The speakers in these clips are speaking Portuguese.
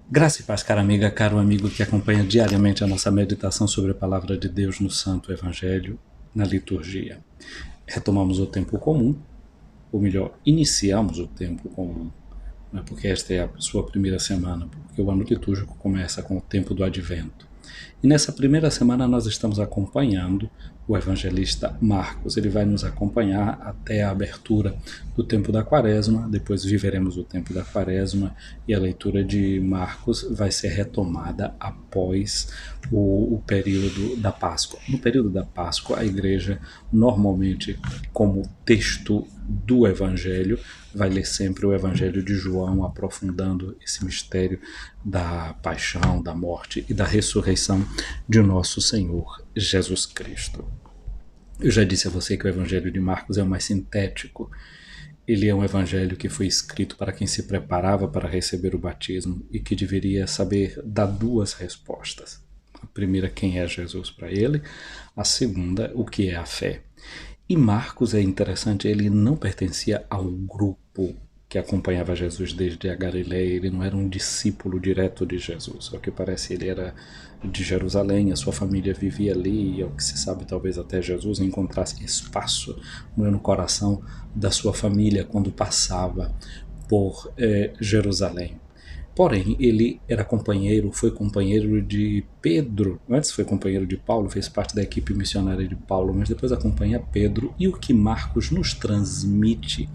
Graça e paz, cara amiga, caro amigo que acompanha diariamente a nossa meditação sobre a palavra de Deus no Santo Evangelho, na liturgia. Retomamos o tempo comum, ou melhor, iniciamos o tempo comum, né, porque esta é a sua primeira semana, porque o ano litúrgico começa com o tempo do Advento. E nessa primeira semana nós estamos acompanhando o evangelista Marcos. Ele vai nos acompanhar até a abertura do tempo da Quaresma, depois viveremos o tempo da Quaresma e a leitura de Marcos vai ser retomada após o período da Páscoa. No período da Páscoa, a igreja normalmente, como texto do Evangelho, vai ler sempre o Evangelho de João, aprofundando esse mistério da paixão, da morte e da ressurreição de nosso Senhor Jesus Cristo. Eu já disse a você que o Evangelho de Marcos é o mais sintético. Ele é um evangelho que foi escrito para quem se preparava para receber o batismo e que deveria saber dar duas respostas. A primeira, quem é Jesus para ele. A segunda, o que é a fé. E Marcos é interessante, ele não pertencia ao grupo que acompanhava Jesus desde a Galileia, ele não era um discípulo direto de Jesus, ao que parece ele era de Jerusalém, a sua família vivia ali, e ao que se sabe talvez até Jesus encontrasse espaço no coração da sua família quando passava por Jerusalém. Porém, ele era companheiro, foi companheiro de Pedro, antes foi companheiro de Paulo, fez parte da equipe missionária de Paulo, mas depois acompanha Pedro, e o que Marcos nos transmite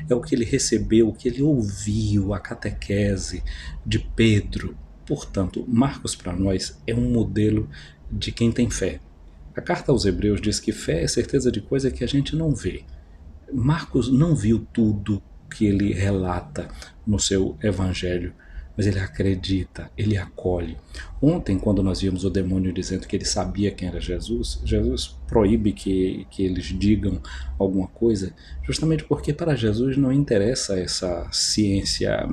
é o que ele recebeu, o que ele ouviu, a catequese de Pedro. Portanto, Marcos para nós é um modelo de quem tem fé. A carta aos Hebreus diz que fé é certeza de coisa que a gente não vê. Marcos não viu tudo que ele relata no seu evangelho, mas ele acredita, ele acolhe. Ontem, quando nós vimos o demônio dizendo que ele sabia quem era Jesus, Jesus proíbe que eles digam alguma coisa, justamente porque para Jesus não interessa essa ciência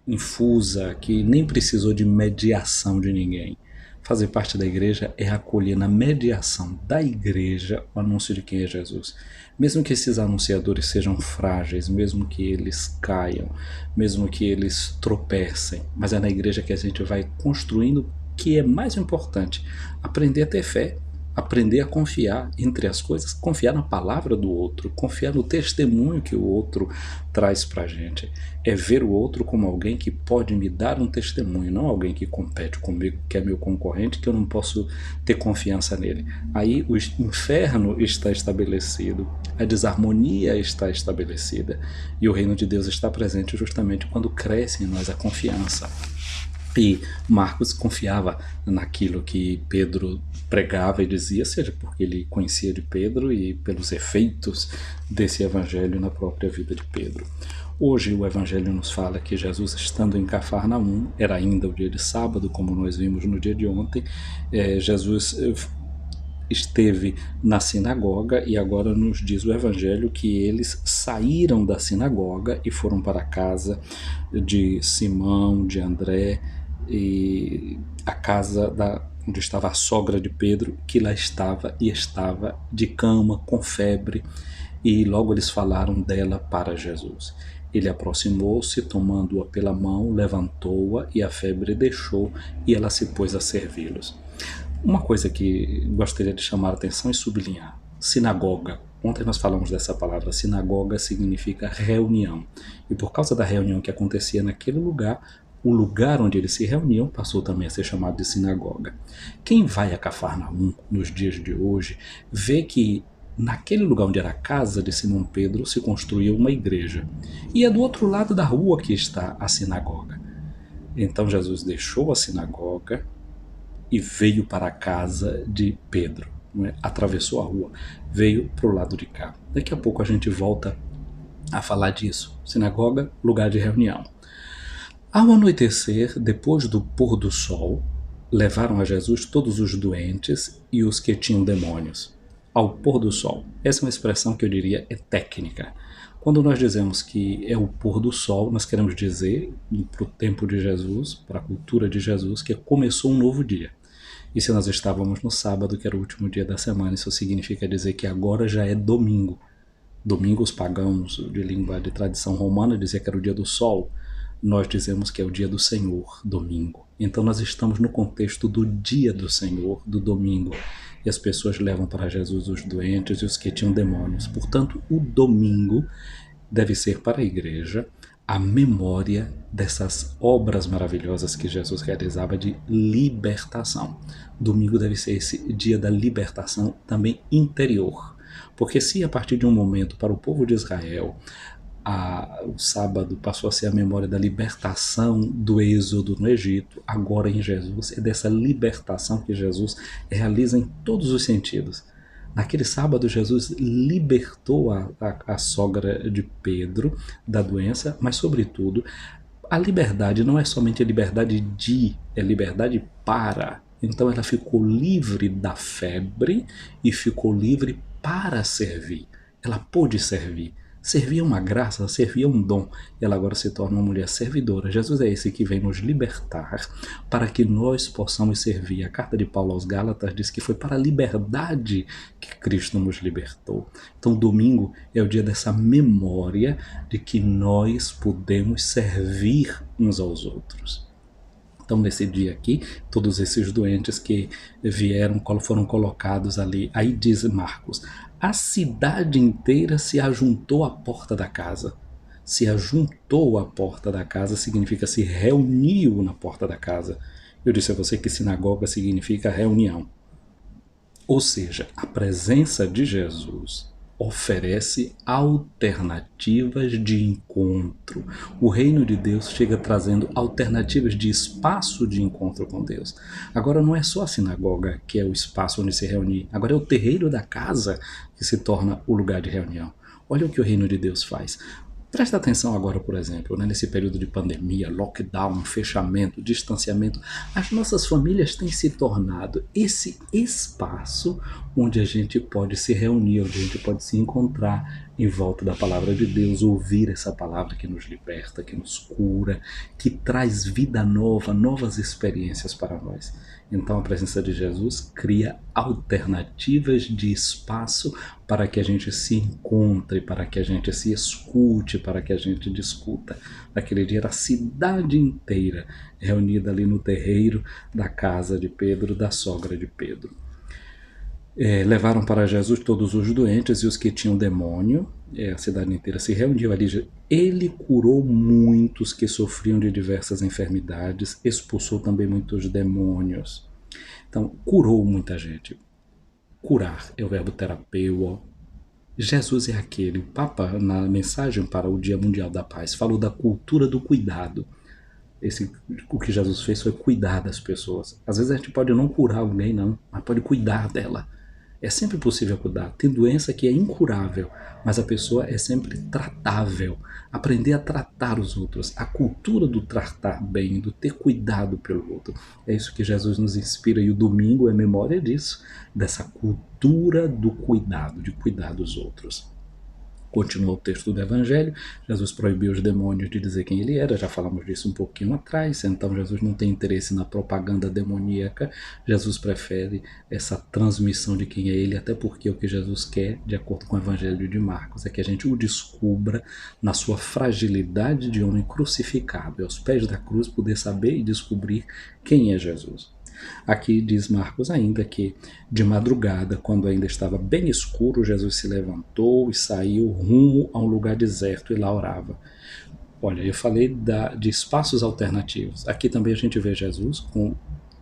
infusa que nem precisou de mediação de ninguém. Fazer parte da igreja é acolher na mediação da igreja o anúncio de quem é Jesus. Mesmo que esses anunciadores sejam frágeis, mesmo que eles caiam, mesmo que eles tropecem, mas é na igreja que a gente vai construindo o que é mais importante, aprender a ter fé, aprender a confiar entre as coisas, confiar na palavra do outro, confiar no testemunho que o outro traz pra gente. É ver o outro como alguém que pode me dar um testemunho, não alguém que compete comigo, que é meu concorrente, que eu não posso ter confiança nele. Aí o inferno está estabelecido, a desarmonia está estabelecida e o reino de Deus está presente justamente quando cresce em nós a confiança. E Marcos confiava naquilo que Pedro pregava e dizia, seja porque ele conhecia de Pedro e pelos efeitos desse evangelho na própria vida de Pedro. Hoje o evangelho nos fala que Jesus, estando em Cafarnaum, era ainda o dia de sábado, como nós vimos no dia de ontem, Jesus esteve na sinagoga e agora nos diz o evangelho que eles saíram da sinagoga e foram para a casa de Simão, de André, e a casa onde estava a sogra de Pedro, que lá estava e estava de cama, com febre, e logo eles falaram dela para Jesus. Ele aproximou-se, tomando-a pela mão, levantou-a e a febre deixou e ela se pôs a servi-los. Uma coisa que gostaria de chamar a atenção e sublinhar: sinagoga. Ontem nós falamos dessa palavra. Sinagoga significa reunião. E por causa da reunião que acontecia naquele lugar, o lugar onde eles se reuniam passou também a ser chamado de sinagoga. Quem vai a Cafarnaum nos dias de hoje vê que naquele lugar onde era a casa de Simão Pedro se construiu uma igreja. E é do outro lado da rua que está a sinagoga. Então Jesus deixou a sinagoga e veio para a casa de Pedro. Não é? Atravessou a rua, veio para o lado de cá. Daqui a pouco a gente volta a falar disso. Sinagoga, lugar de reunião. Ao anoitecer, depois do pôr do sol, levaram a Jesus todos os doentes e os que tinham demônios. Ao pôr do sol. Essa é uma expressão que eu diria é técnica. Quando nós dizemos que é o pôr do sol, nós queremos dizer, para o tempo de Jesus, para a cultura de Jesus, que começou um novo dia. E se nós estávamos no sábado, que era o último dia da semana, isso significa dizer que agora já é domingo. Domingo, os pagãos de língua de tradição romana diziam que era o dia do sol. nós dizemos que é o dia do Senhor, domingo. Então nós estamos no contexto do dia do Senhor, do domingo. E as pessoas levam para Jesus os doentes e os que tinham demônios. Portanto, o domingo deve ser para a igreja a memória dessas obras maravilhosas que Jesus realizava de libertação. Domingo deve ser esse dia da libertação também interior. Porque se a partir de um momento para o povo de Israel o sábado passou a ser a memória da libertação do êxodo no Egito, agora em Jesus é dessa libertação que Jesus realiza em todos os sentidos. Naquele sábado, Jesus libertou a sogra de Pedro da doença, mas, sobretudo, a liberdade não é somente a liberdade é liberdade para. Então, ela ficou livre da febre e ficou livre para servir. Ela pôde servir. Servia uma graça, servia um dom. Ela agora se torna uma mulher servidora. Jesus é esse que vem nos libertar para que nós possamos servir. A carta de Paulo aos Gálatas diz que foi para a liberdade que Cristo nos libertou. Então, domingo é o dia dessa memória de que nós podemos servir uns aos outros. Então, nesse dia aqui, todos esses doentes que vieram, foram colocados ali. Aí diz Marcos, a cidade inteira se ajuntou à porta da casa. Se ajuntou à porta da casa significa se reuniu na porta da casa. Eu disse a você que sinagoga significa reunião. Ou seja, a presença de Jesus oferece alternativas de encontro. O reino de Deus chega trazendo alternativas de espaço de encontro com Deus. Agora não é só a sinagoga que é o espaço onde se reunir, agora é o terreiro da casa que se torna o lugar de reunião. Olha o que o reino de Deus faz. Presta atenção agora, por exemplo, nesse período de pandemia, lockdown, fechamento, distanciamento, as nossas famílias têm se tornado esse espaço onde a gente pode se reunir, onde a gente pode se encontrar em volta da palavra de Deus, ouvir essa palavra que nos liberta, que nos cura, que traz vida nova, novas experiências para nós. Então a presença de Jesus cria alternativas de espaço para que a gente se encontre, para que a gente se escute, para que a gente discuta. Naquele dia era a cidade inteira reunida ali no terreiro da casa de Pedro, da sogra de Pedro. Levaram para Jesus todos os doentes e os que tinham demônio. A cidade inteira se reuniu ali. Ele curou muitos que sofriam de diversas enfermidades, expulsou também muitos demônios. Então, curou muita gente. Curar é o verbo terapeu. Jesus é aquele. O Papa, na mensagem para o Dia Mundial da Paz, falou da cultura do cuidado. O que Jesus fez foi cuidar das pessoas. Às vezes a gente pode não curar alguém, não, mas pode cuidar dela. É sempre possível cuidar. Tem doença que é incurável, mas a pessoa é sempre tratável. Aprender a tratar os outros. A cultura do tratar bem, do ter cuidado pelo outro. É isso que Jesus nos inspira e o domingo é memória disso. Dessa cultura do cuidado, de cuidar dos outros. Continua o texto do Evangelho, Jesus proibiu os demônios de dizer quem ele era, já falamos disso um pouquinho atrás, então Jesus não tem interesse na propaganda demoníaca, Jesus prefere essa transmissão de quem é ele, até porque o que Jesus quer, de acordo com o Evangelho de Marcos, é que a gente o descubra na sua fragilidade de homem crucificado, aos pés da cruz poder saber e descobrir quem é Jesus. Aqui diz Marcos ainda que de madrugada, quando ainda estava bem escuro, Jesus se levantou e saiu rumo a um lugar deserto e lá orava. Olha, eu falei de espaços alternativos. Aqui também a gente vê Jesus com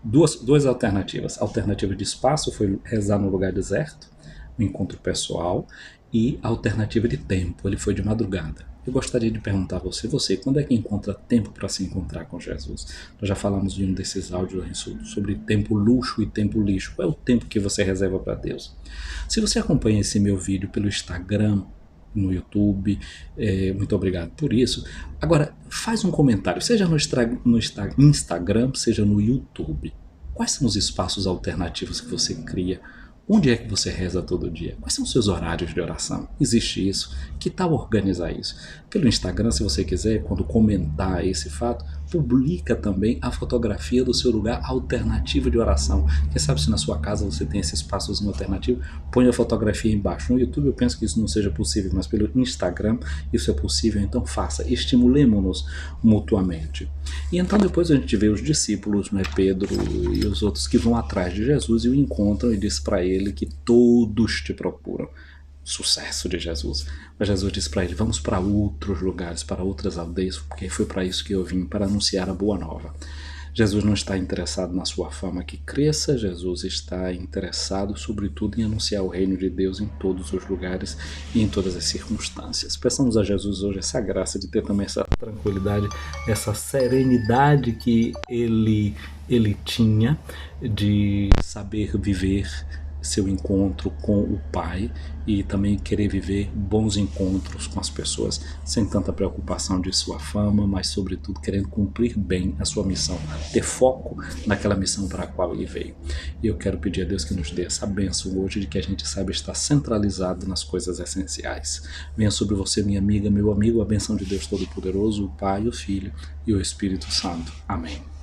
duas alternativas. A alternativa de espaço foi rezar no lugar deserto, um encontro pessoal, e a alternativa de tempo, ele foi de madrugada. Eu gostaria de perguntar a você, quando é que encontra tempo para se encontrar com Jesus? Nós já falamos de um desses áudios sobre tempo luxo e tempo lixo. Qual é o tempo que você reserva para Deus? Se você acompanha esse meu vídeo pelo Instagram, no YouTube, muito obrigado por isso. Agora, faz um comentário, seja no Instagram, seja no YouTube. Quais são os espaços alternativos que você cria? Onde é que você reza todo dia? Quais são os seus horários de oração? Existe isso? Que tal organizar isso? pelo Instagram, se você quiser, quando comentar esse fato, publica também a fotografia do seu lugar alternativo de oração. Quem sabe se na sua casa você tem esse espaçozinho alternativo, põe a fotografia embaixo. No YouTube eu penso que isso não seja possível, mas pelo Instagram isso é possível, então faça, estimulemos-nos mutuamente. E então depois a gente vê os discípulos, né, Pedro e os outros que vão atrás de Jesus e o encontram e diz para ele que todos te procuram. Sucesso de Jesus. Mas Jesus disse para ele: vamos para outros lugares, para outras aldeias, porque foi para isso que eu vim, para anunciar a boa nova. Jesus não está interessado na sua fama que cresça, Jesus está interessado sobretudo em anunciar o reino de Deus em todos os lugares e em todas as circunstâncias. Peçamos a Jesus hoje essa graça de ter também essa tranquilidade, essa serenidade que ele tinha de saber viver seu encontro com o Pai e também querer viver bons encontros com as pessoas, sem tanta preocupação de sua fama, mas sobretudo querendo cumprir bem a sua missão, ter foco naquela missão para a qual ele veio. E eu quero pedir a Deus que nos dê essa bênção hoje, de que a gente saiba estar centralizado nas coisas essenciais. Venha sobre você, minha amiga, meu amigo, a bênção de Deus Todo-Poderoso, o Pai, o Filho e o Espírito Santo. Amém.